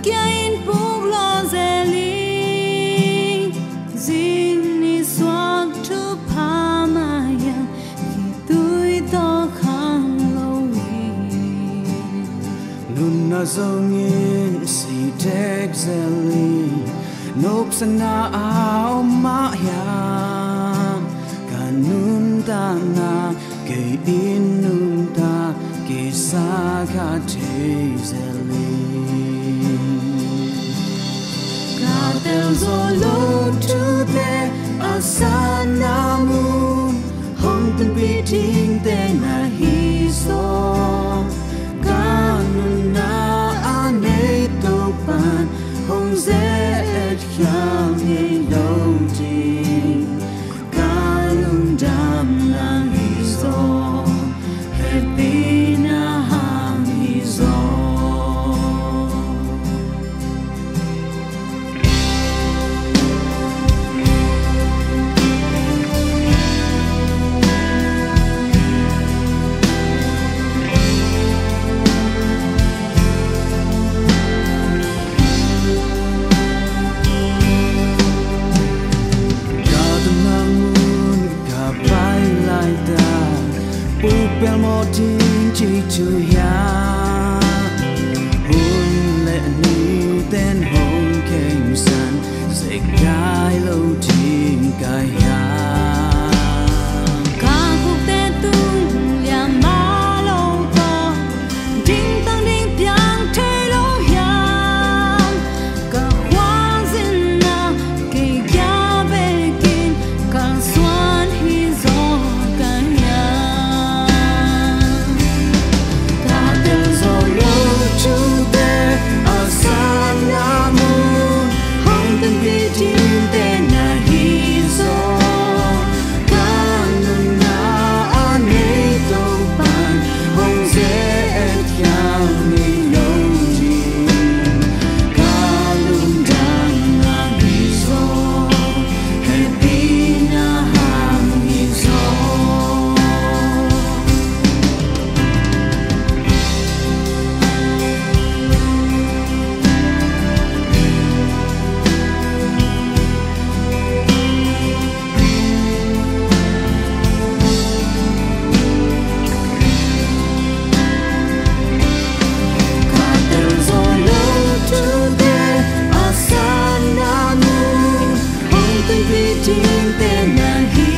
kia in buk lo zeli zin ni swak tu pa ma yang khi tui to khang lo wi nun na zongin si tek zeli nop sana ao ma yang kanun ta na ke in nun ta ke sa ka te zeli Del zolo to the asana moon hong ten beating then I he saw ganun na ane to pan hong ze et hyam ye lo ding ganun dam na he saw happy na ham he saw Bel mo tin chi chu ya hun le ni ten hong kem san se gai lo tin ka ya ka ku te tu ya ma lo to ding tang ding piang te lo ya ka huang zin na ke ya be kin ka swan hi zo ka ya to the asana moon hong ten beating then I hear so kanun na ane to pan hong ze et yang ni lo ji kalun dang na hi so happy na ham hi so beating then I hear